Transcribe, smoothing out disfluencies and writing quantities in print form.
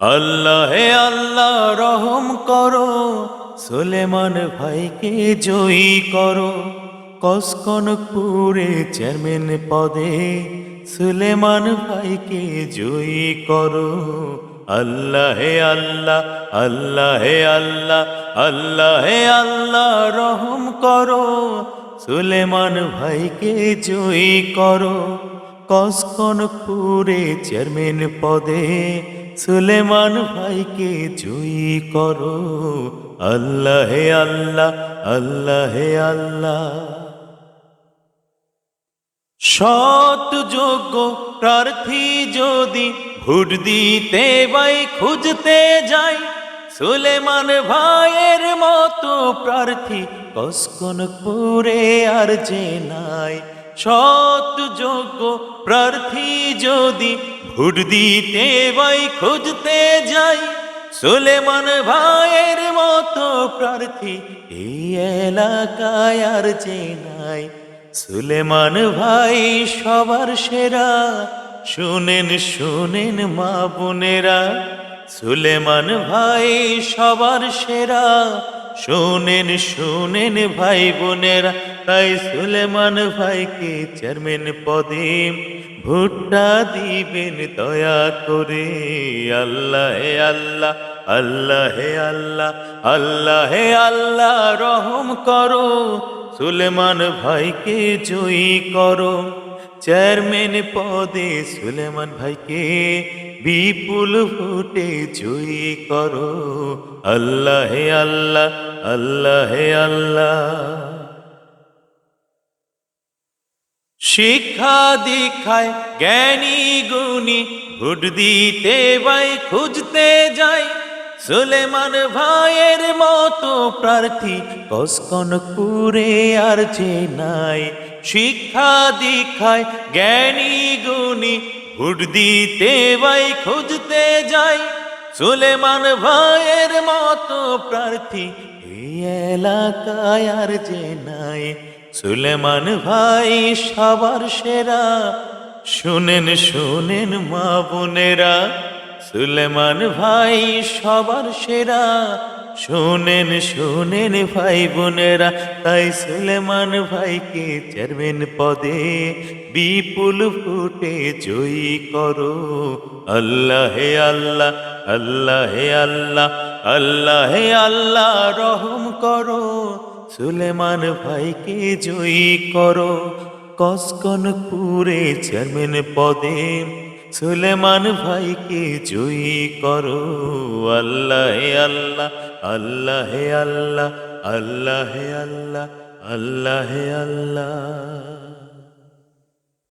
আল্লাহ হে আল্লাহ রহম করো, সুলেমান ভাইকে জয়ী করো। কসকনপুরে চেয়ারম্যান পদে সুলেমান ভাইকে জয়ী করো। আল্লাহ হে আল্লাহ, আল্লাহ হে আল্লাহ, আল্লাহ হে আল্লাহ রহম করো, সুলেমান ভাইকে জয়ী করো। কসকনপুরে চেয়ারম্যান পদে সুলেমান ভাইকে জয়ী করো। আল্লাহ হে আল্লাহ, আল্লাহ হে আল্লাহ। সৎ যোগ্য প্রার্থী যদি ভোট দিতে ভাই খুঁজতে যাই, সুলেমান ভাইয়ের মতো প্রার্থী কসকনপুরে আর যে নাই। সৎ যোগ্য প্রার্থী যদি ভোট দিতে ভাই খুঁজতে যাই, সুলেমান ভাইয়ের মতো প্রার্থী এই এলাকায় আর যে নাই। সুলেমান ভাই সবার সেরা, শুনেন শুনেন মা বোনেরা। সুলেমান ভাই সবার সেরা, শুনেন শুনেন ভাই বোনেরা। তাই সুলেমান ভাইকে চেয়ারম্যান পদে ভোটটা দিবেন দয়া করে। আল্লাহ হে আল্লাহ, আল্লাহ হে আল্লাহ, আল্লাহ হে আল্লাহ রহম করো, সুলেমান ভাইকে জয়ী করো। চেয়ারম্যান পদে সুলেমান ভাইকে বিপুল ভোটে জয়ী করো। আল্লাহ হে আল্লাহ, আল্লাহ হে আল্লাহ। শিক্ষা দীক্ষায় জ্ঞানী গুণী ভোট দিতে ভাই খুঁজতে যাই, সুলেমান ভাইয়ের মতো প্রার্থী কসকনপুরে আর যে নাই। শিক্ষা দীক্ষায় জ্ঞানী গুণী ভোট দিতে ভাই খুঁজতে যাই, সুলেমান ভাইয়ের মতো প্রার্থী এই এলাকায় আর যে নাই। সুলেমান ভাই সবার সেরা, শুনেন শুনেন মা বোনেরা। সুলেমান ভাই সবার সেরা, শুনেন শুনেন ভাই বোনেরা। তাই সুলেমান ভাইকে চেয়ারম্যান পদে বিপুল ভোটে জয়ী করো। আল্লাহ হে আল্লাহ, আল্লাহ হে আল্লাহ, আল্লাহ হে আল্লাহ রহম করো, সুলেমান ভাইকে জয়ী করো। কসকনপুরে চেয়ারম্যান পদে সুলেমান ভাইকে জয়ী করো। আল্লাহ হে আল্লাহ, আল্লাহ হে আল্লাহ, আল্লাহ হে আল্লাহ, আল্লাহ হে আল্লাহ।